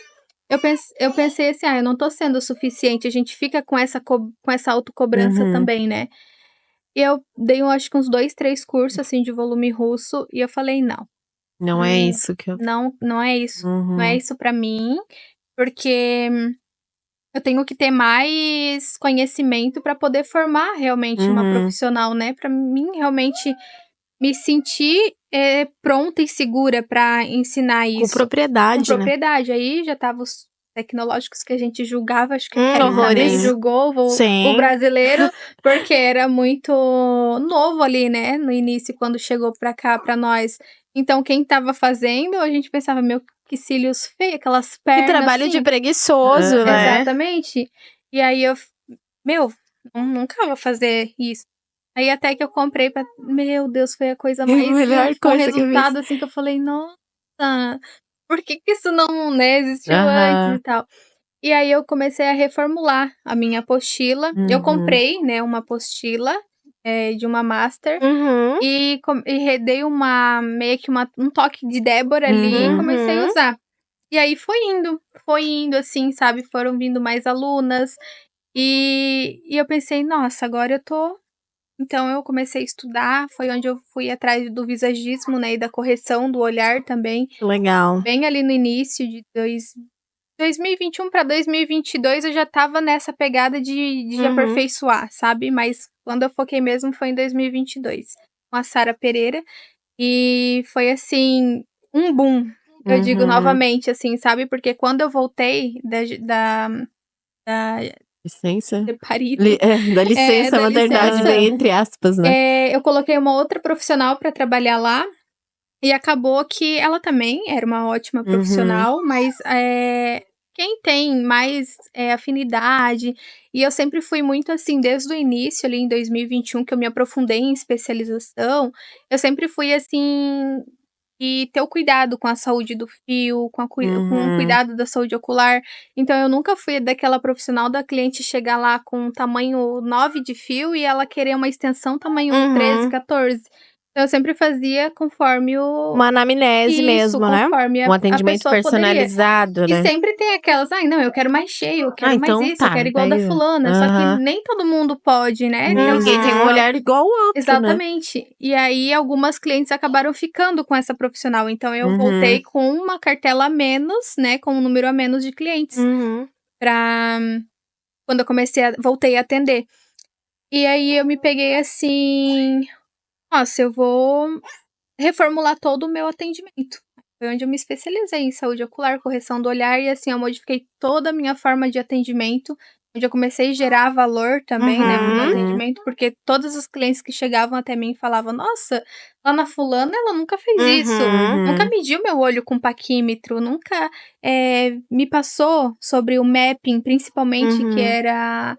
Eu pensei assim: "Ah, eu não tô sendo o suficiente", a gente fica com essa autocobrança Uhum. também, né. E eu dei, eu acho que uns 2, 3 cursos, assim, de volume russo, e eu falei: "Não, Não é isso que eu. não é isso, não é Uhum. isso pra mim, porque eu tenho que ter mais conhecimento pra poder formar realmente uma Uhum. profissional, né, pra mim realmente me sentir, pronta e segura pra ensinar Com isso, com propriedade, né? propriedade". Aí já tava os tecnológicos que a gente julgava, acho que a Kelly também Horrores. julgou o Sim. brasileiro, porque era muito novo ali, né, no início, quando chegou pra cá, pra nós. Então quem estava fazendo, a gente pensava: "Meu, que cílios feio, aquelas Que pernas trabalho assim". de preguiçoso, Aham. né? Exatamente. E aí meu, nunca vou fazer isso. Aí até que eu comprei pra meu Deus, foi a coisa mais Melhor foi um coisa que eu fiz. resultado, assim, que eu falei: "Nossa, por que que isso não, né, existiu antes Aham. e tal". E aí eu comecei a reformular a minha apostila. Eu Uhum. comprei, né, uma apostila, de uma master Uhum. e dei meio que um toque de Débora ali e comecei a Uhum. usar. E aí foi indo, assim, sabe, foram vindo mais alunas, e eu pensei: "Nossa, agora eu tô". Então eu comecei a estudar, foi onde eu fui atrás do visagismo, né, e da correção do olhar também, Legal. bem ali no início de 2021 para 2022 eu já estava nessa pegada de aperfeiçoar, sabe? Mas quando eu foquei mesmo foi em 2022, com a Sara Pereira. E foi, assim, um boom, eu digo novamente, assim, sabe? Porque quando eu voltei da Licença? de parito, Da licença da maternidade, licença. bem entre aspas, né? eu coloquei uma outra profissional para trabalhar lá. E acabou que ela também era uma ótima profissional, mas quem tem mais afinidade, e eu sempre fui muito assim, desde o início ali em 2021, que eu me aprofundei em especialização, eu sempre fui assim, e ter o cuidado com a saúde do fio, com o cuidado da saúde ocular. Então eu nunca fui daquela profissional da cliente chegar lá com um tamanho 9 de fio e ela querer uma extensão tamanho 13, 14. Então eu sempre fazia conforme Uma anamnese Isso, mesmo, né? conforme Um a atendimento pessoa poderia. personalizado, E né? sempre tem aquelas, ai, não, eu quero mais cheio, eu quero mais então isso, eu tá, quero igual da daí- fulana. Só que nem todo mundo pode, né? ter o Ninguém tem um igual. olhar igual ao outro, né? Exatamente. E aí, algumas clientes acabaram ficando com essa profissional. Então, eu voltei com uma cartela a menos, né? Com um número a menos de clientes. Pra... Quando eu voltei a atender. E aí, eu me peguei assim... Nossa, eu vou reformular todo o meu atendimento. Foi onde eu me especializei em saúde ocular, correção do olhar. E assim, eu modifiquei toda a minha forma de atendimento. Onde eu comecei a gerar valor também, né, pro meu atendimento, porque todos os clientes que chegavam até mim falavam, nossa, lá na fulana ela nunca fez isso, nunca mediu meu olho com paquímetro, nunca me passou sobre o mapping, principalmente, que era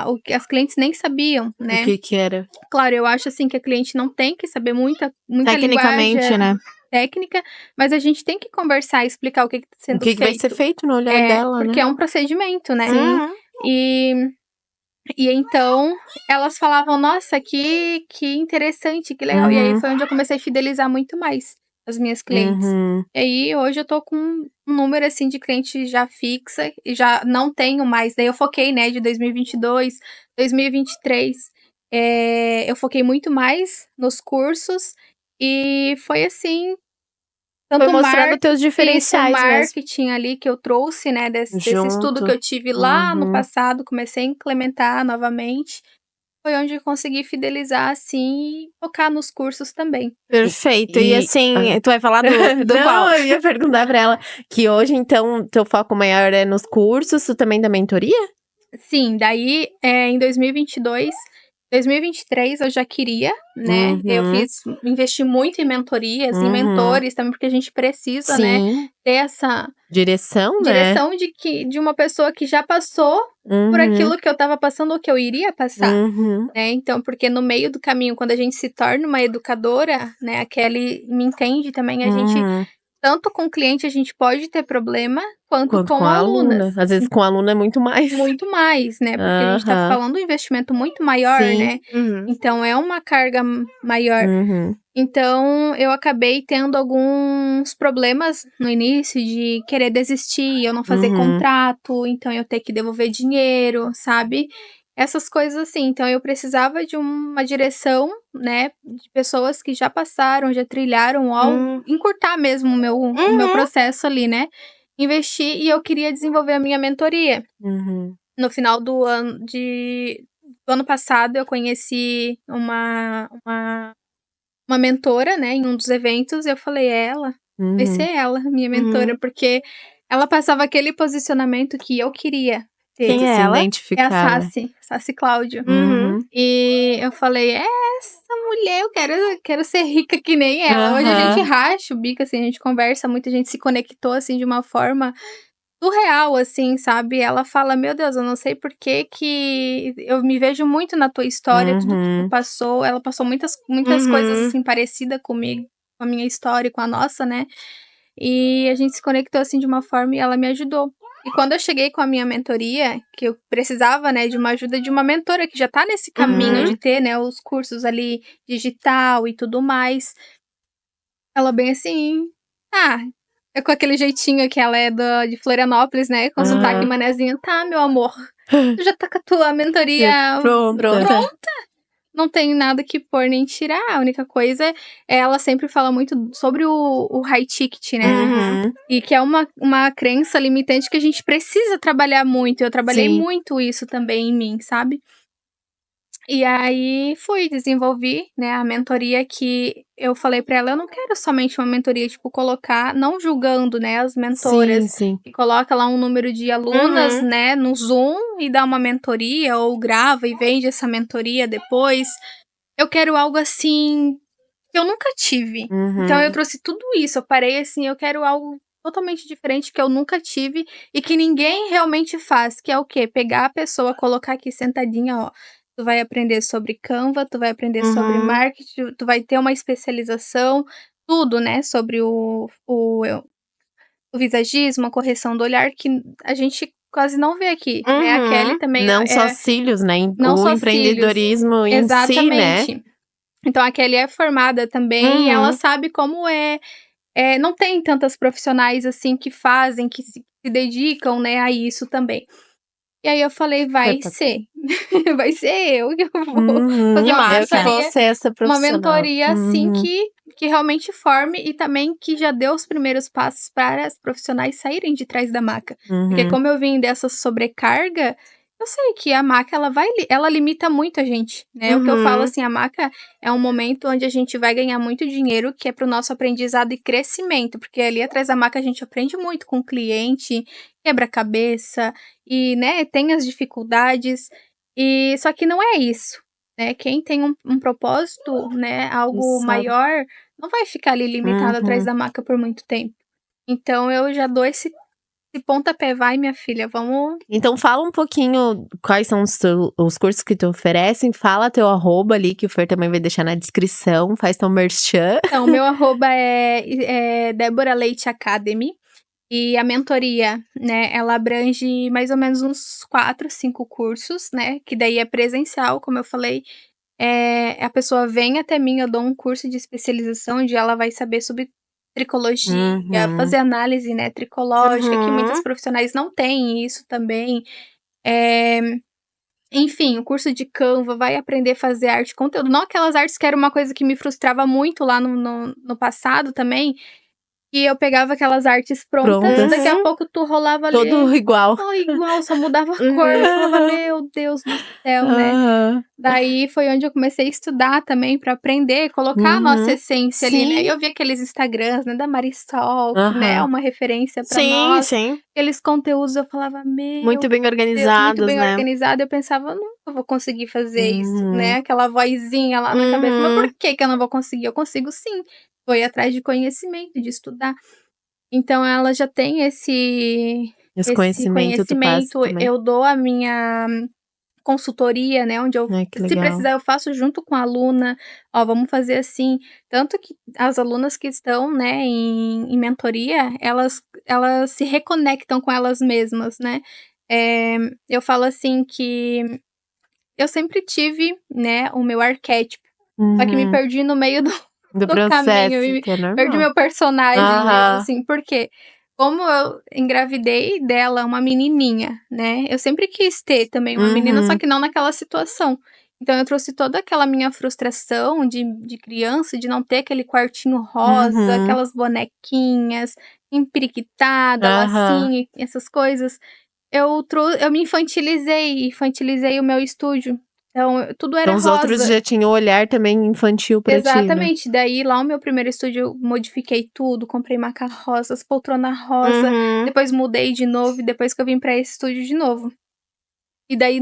o que as clientes nem sabiam, né? O que era? Claro, eu acho assim que a cliente não tem que saber muita Tecnicamente, linguagem né? técnica, mas a gente tem que conversar e explicar o que está sendo O que feito. vai ser feito no olhar dela, Porque né? é um procedimento, né? Sim. E então, elas falavam, nossa, que interessante, que legal. E aí foi onde eu comecei a fidelizar muito mais as minhas clientes. E aí, hoje eu tô com um número, assim, de cliente já fixa e já não tenho mais. Daí eu foquei, né, de 2022, 2023. Eu foquei muito mais nos cursos e foi assim, Foi tanto mostrando teus o diferenciais mesmo. marketing ali que eu trouxe, né, desse estudo que eu tive lá no passado, comecei a implementar novamente. Foi onde eu consegui fidelizar, assim, e focar nos cursos também. Perfeito. E assim, tu vai falar do qual? Não, eu ia perguntar pra ela que hoje, então, teu foco maior é nos cursos, tu também dá mentoria? Sim, daí em 2022, 2023 eu já queria, né? Eu investi muito em mentorias, em mentores também, porque a gente precisa, né, ter essa Direção, né? direção de uma pessoa que já passou por aquilo que eu tava passando ou que eu iria passar, né? Então, porque no meio do caminho, quando a gente se torna uma educadora, né, a Kelly me entende também, a gente, tanto com o cliente a gente pode ter problema, quanto com a alunas. aluna. Às vezes com a aluna é muito mais. Muito mais, né? Porque a gente tá falando de um investimento muito maior, né? Então, é uma carga maior. Então, eu acabei tendo alguns problemas no início de querer desistir, eu não fazer contrato, então eu ter que devolver dinheiro, sabe? Essas coisas assim. Então, eu precisava de uma direção, né? De pessoas que já passaram, já trilharam, ao encurtar mesmo o meu processo ali, né? Investir e eu queria desenvolver a minha mentoria. No final do ano passado, eu conheci uma mentora, né, em um dos eventos, e eu falei, ela, vai ser ela, minha mentora, porque ela passava aquele posicionamento que eu queria ter. Quem é ela? É a Sassi Cláudio. E eu falei, essa mulher, eu quero ser rica que nem ela. Hoje a gente racha o bico, assim, a gente conversa muito, a gente se conectou, assim, de uma forma surreal, assim, sabe? Ela fala, meu Deus, eu não sei por que eu me vejo muito na tua história, tudo que tu passou. Ela passou muitas coisas, assim, parecidas comigo, com a minha história, com a nossa, né? E a gente se conectou, assim, de uma forma e ela me ajudou. E quando eu cheguei com a minha mentoria, que eu precisava, né, de uma ajuda de uma mentora que já tá nesse caminho de ter, né, os cursos ali digital e tudo mais. Ela bem assim, é com aquele jeitinho que ela é de Florianópolis, né, com sotaque manezinho. Tá, meu amor, tu já tá com a tua mentoria Pronta. não tem nada que pôr nem tirar. A única coisa é ela sempre fala muito sobre o high ticket, né? Uhum. E que é uma crença limitante que a gente precisa trabalhar muito. Eu trabalhei Sim. muito isso também em mim, sabe? E aí desenvolvi, né, a mentoria que eu falei pra ela, eu não quero somente uma mentoria, tipo, colocar, não julgando, né, as mentoras, Sim. que coloca lá um número de alunas, Uhum. né, no Zoom e dá uma mentoria, ou grava e vende essa mentoria depois. Eu quero algo assim que eu nunca tive. Então eu Uhum. trouxe tudo isso, eu parei assim, eu quero algo totalmente diferente que eu nunca tive e que ninguém realmente faz, que é o quê? Pegar a pessoa, colocar aqui sentadinha, ó. Tu vai aprender sobre Canva, tu vai aprender sobre Uhum. marketing, tu vai ter uma especialização, tudo, né, sobre o visagismo, a correção do olhar, que a gente quase não vê aqui, né? A Kelly Uhum. também Não só é cílios, né? não O só cílios. empreendedorismo em si, né? Exatamente. Então a Kelly é formada também e ela Uhum. sabe como não tem tantas profissionais assim que fazem, que se dedicam, né, a isso também. E aí eu falei, vai ser. Vai ser eu que eu vou Uhum. fazer Que uma Eu que massa. vou mentoria, ser essa uma profissional. mentoria assim Uhum. que realmente forme e também que já dê os primeiros passos para as profissionais saírem de trás da maca. Porque Uhum. como eu vim dessa sobrecarga, eu sei que a maca ela limita muito a gente, né? O que eu falo Uhum. assim, a maca é um momento onde a gente vai ganhar muito dinheiro, que é para o nosso aprendizado e crescimento, porque ali atrás da maca a gente aprende muito com o cliente, quebra-cabeça e, né, tem as dificuldades. E só que não é isso, né? Quem tem um propósito, né, algo Isso. maior, não vai ficar ali limitado atrás Uhum. da maca por muito tempo. Então eu já dou esse pontapé, vai minha filha, vamos. Então fala um pouquinho quais são os cursos que tu oferecem, fala teu arroba ali, que o Fer também vai deixar na descrição, faz teu merchan. Então, o meu arroba é Débora Leite Academy. E a mentoria, né, ela abrange mais ou menos uns 4, 5 cursos, né, que daí é presencial, como eu falei. A pessoa vem até mim, eu dou um curso de especialização onde ela vai saber sobre tricologia, Uhum. fazer análise, né, tricológica, que muitos Uhum. profissionais não têm isso também. É, enfim, o curso de Canva vai aprender a fazer arte, conteúdo. Não aquelas artes que era uma coisa que me frustrava muito lá no passado também, que eu pegava aquelas artes prontas, Prontas. daqui a Uhum. pouco tu rolava ali, Todo igual. só igual, só mudava a cor. Eu falava, Uhum. meu Deus do céu, né? Aham. Daí foi onde eu comecei a estudar também pra aprender, colocar a nossa Uhum. essência ali, né? E Sim. eu vi aqueles Instagrams, né, da Marisol, que, né, é Aham. uma referência pra Sim, nós. sim. Aqueles conteúdos eu falava, meu Muito bem Deus, muito organizados, bem né? organizado. Eu pensava, eu nunca vou conseguir fazer isso, né? Uhum. Aquela vozinha lá na cabeça. Mas por Uhum. que que eu não vou conseguir? Eu consigo sim. Foi atrás de conhecimento, de estudar. Então ela já tem Esse esse conhecimento tu passa conhecimento. também. Eu dou a minha consultoria, né, onde eu Ai, que se legal. precisar eu faço junto com a aluna, ó, vamos fazer assim. Tanto que as alunas que estão, né, em mentoria, elas se reconectam com elas mesmas, né. Eu falo assim que eu sempre tive, né, o meu arquétipo, só que me Uhum. perdi no meio do Do do caminho, processo, que é perdi normal. meu personagem mesmo, Aham. assim, porque como eu engravidei dela uma menininha, né, eu sempre quis ter também uma menina, só Uhum. que não naquela situação. Então eu trouxe toda aquela minha frustração de criança, de não ter aquele quartinho rosa, Uhum. aquelas bonequinhas, empiriquitada, Aham. lacinho, essas coisas. Eu me infantilizei o meu estúdio. Então tudo Então era os outros rosa. já tinham olhar também infantil pra ti, né? Exatamente, daí lá o meu primeiro estúdio eu modifiquei tudo, comprei maca rosas, poltrona rosa, Uhum. depois mudei de novo e depois que eu vim pra esse estúdio de novo. E daí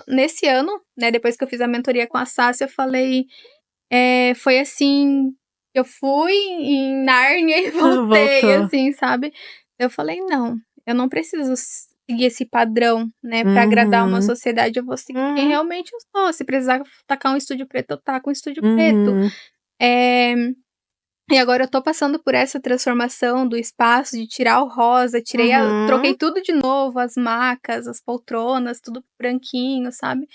nesse ano, né, depois que eu fiz a mentoria com a Sassi, eu falei, foi assim, eu fui em Nárnia e voltei, Voltou. assim, sabe. Eu falei: "Não, eu não preciso seguir esse padrão, né, pra agradar uma Uhum. sociedade, eu vou seguir quem Uhum. realmente eu sou, se precisar tacar um estúdio preto, eu taco um estúdio preto". Uhum. Eh e agora eu tô passando por essa transformação do espaço, de tirar o rosa, troquei Uhum. tudo de novo, as macas, as poltronas, tudo branquinho, sabe.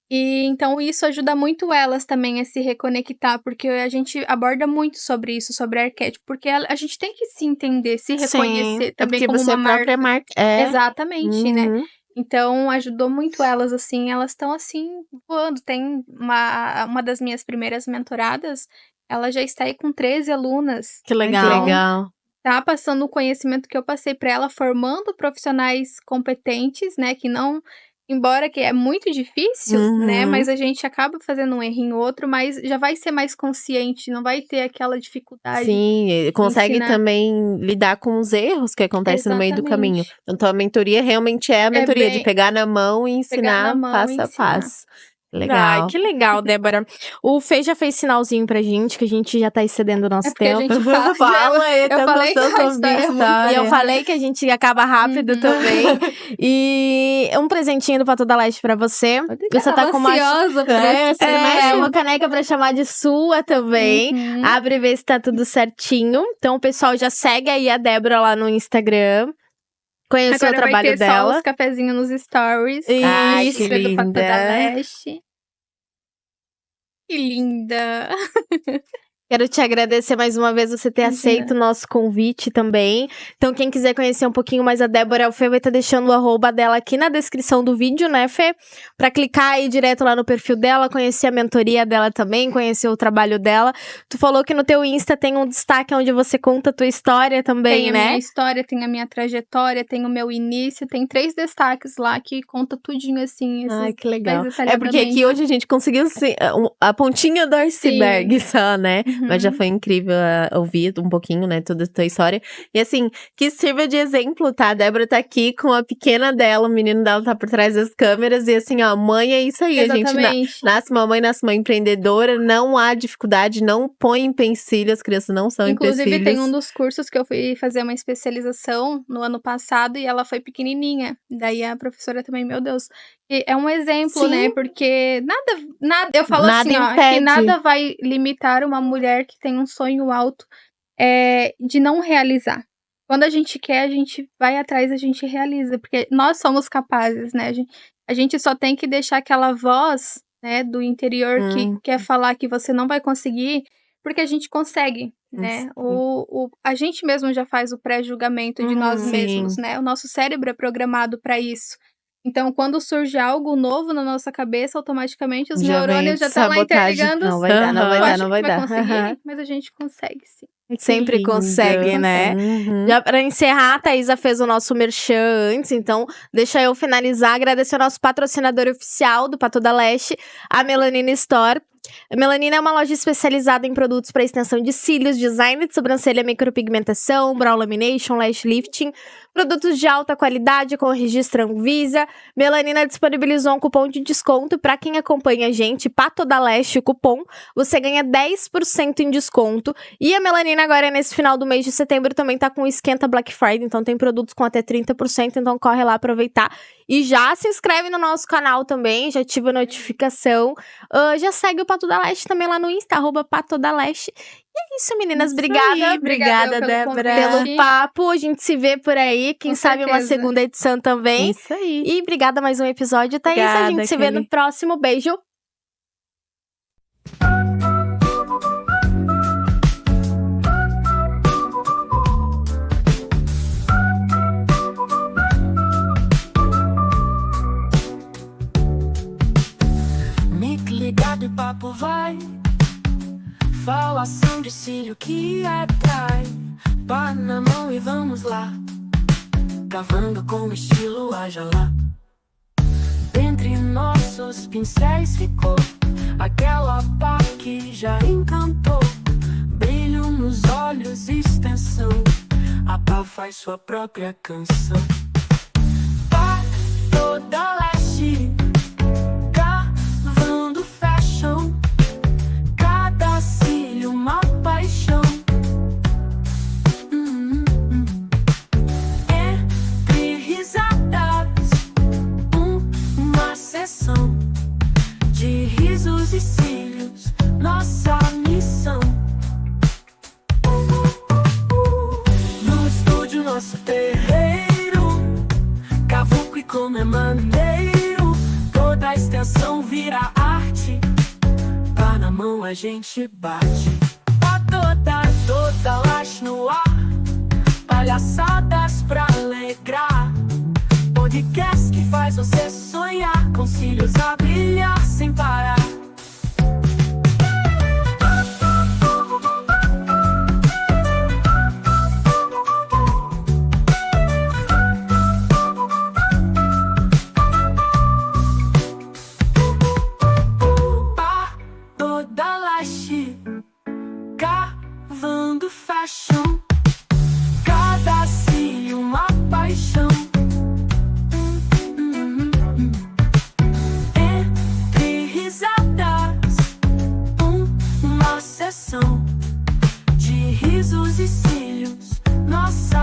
E então isso ajuda muito elas também a se reconectar, porque a gente aborda muito sobre isso, sobre arquétipo, porque a gente tem que se entender, se Sim. reconhecer É também porque como você uma é própria marca. marca. É. Exatamente, né. Uhum. Então ajudou muito elas, assim, elas estão, assim, voando. Tem uma das minhas primeiras mentoradas, ela já está aí com 13 alunas. Que Ai, legal. que legal. Tá passando o conhecimento que eu passei para ela, formando profissionais competentes, né, que não embora que é muito difícil, né, Uhum. mas a gente acaba fazendo um errinho ou outro, mas já vai ser mais consciente, não vai ter aquela dificuldade. Sim, consegue ensinar. também lidar com os erros que acontecem no meio do caminho. Exatamente. Então, a mentoria realmente é a mentoria de bem- pegar na mão e Pegar na ensinar mão e passo a ensinar. passo. Ai, Legal. que legal, Débora. O Fê já fez sinalzinho pra gente, que a gente já tá excedendo o nosso É porque a tempo. gente fala. Fala aí, eu tá falei que gostando a da história é muito. E eu falei que a gente acaba rápido Uhum. também. E um presentinho do Pato da Leste pra você. Você tá com uma... ansiosa por É, esse você mexe uma caneca pra chamar de sua também. Uhum. Abre e vê se tá tudo certinho. Então, o pessoal já segue aí a Débora lá no Instagram. Conheceu Agora o trabalho vai ter só dela. os cafezinhos nos stories. Ai, Isso. que Do Pato da linda. Leste. Que linda. Quero te agradecer mais uma vez você ter Imagina. aceito o nosso convite também. Então, quem quiser conhecer um pouquinho mais a Débora, o Fê vai estar deixando o arroba dela aqui na descrição do vídeo, né, Fê? Pra clicar aí direto lá no perfil dela, conhecer a mentoria dela também, conhecer o trabalho dela. Tu falou que no teu Insta tem um destaque onde você conta a tua história também, Tem a né? minha história, tem a minha trajetória, tem o meu início, tem 3 destaques lá que conta tudinho assim. Ai, que legal. mais É porque aqui hoje a gente conseguiu assim, a pontinha do iceberg só, né? Uhum. Mas já foi incrível ouvir um pouquinho, né, toda a tua história. E assim, que sirva de exemplo, tá? A Débora tá aqui com a pequena dela, o menino dela tá por trás das câmeras. E assim, ó, mãe é isso aí. A gente Exatamente. nasce uma empreendedora, não há dificuldade, não põe empecilho, as crianças não são Inclusive, empecilhos. tem um dos cursos que eu fui fazer uma especialização no ano passado e ela foi pequenininha. Daí a professora também, meu Deus, e é um exemplo, Sim. né? Porque nada, eu falo Nada assim, ó, impede. que nada vai limitar uma mulher que tem um sonho alto de não realizar. Quando a gente quer, a gente vai atrás, a gente realiza, porque nós somos capazes, né? A gente só tem que deixar aquela voz, né, do interior que quer falar que você não vai conseguir, porque a gente consegue, né? A gente mesmo já faz o pré-julgamento de nós Sim. mesmos, né? O nosso cérebro é programado para isso. Então, quando surge algo novo na nossa cabeça, automaticamente os Já vem neurônios já estão lá sabotagem. interligando. Não vai dar, não vai Tu dar, acha não que vai tu vai dar. conseguir? Aham. Mas a gente consegue, sim. Ai, que Sempre lindo. consegue, né? Uhum. Já pra encerrar, a Thaisa fez o nosso merchan antes, então deixa eu finalizar, agradecer ao nosso patrocinador oficial do Pato da Leste, a Melanina Store. A Melanina é uma loja especializada em produtos para extensão de cílios, design de sobrancelha, micropigmentação, brow lamination, lash lifting, produtos de alta qualidade com registro Anvisa. Melanina disponibilizou um cupom de desconto para quem acompanha a gente, Pato da Leste, o cupom, você ganha 10% em desconto. E a Melanina agora, nesse final do mês de setembro, também tá com o Esquenta Black Friday, então tem produtos com até 30%, então corre lá aproveitar. E já se inscreve no nosso canal também, já ativa a notificação. Já segue o Pato da Leste também lá no Insta, @Pato da Leste. E é isso, meninas. Isso Obrigada. aí, Obrigada Obrigada, pelo Débora. convite. Pelo papo. A gente se vê por aí. Quem Com sabe uma certeza. segunda edição também. Isso aí. E obrigada mais um episódio, Thaís. A Obrigada, gente se vê Kelly. no próximo. Beijo. Mic ligado e papo vai. Falação de cílio que atrai. Pá na mão e vamos lá. Cavando com estilo, haja lá. Entre nossos pincéis ficou aquela pá que já encantou. Brilho nos olhos, extensão. A pá faz sua própria canção. Pá toda leste, cavando fashion. Cada cílio uma paixão. Entre risadas, uma sessão de risos e cílios, nossa missão. No estúdio, nosso terreiro, cavuco e como é maneiro, toda a extensão vira arte. Pá na mão a gente bate. Pá toda laje no ar, palhaçadas pra alegrar. podcast que faz você sonhar, com cílios a brilhar sem parar. Toda Leste, cavando fashion, cada cílio uma paixão. Entre risadas, uma sessão de risos e cílios, nossa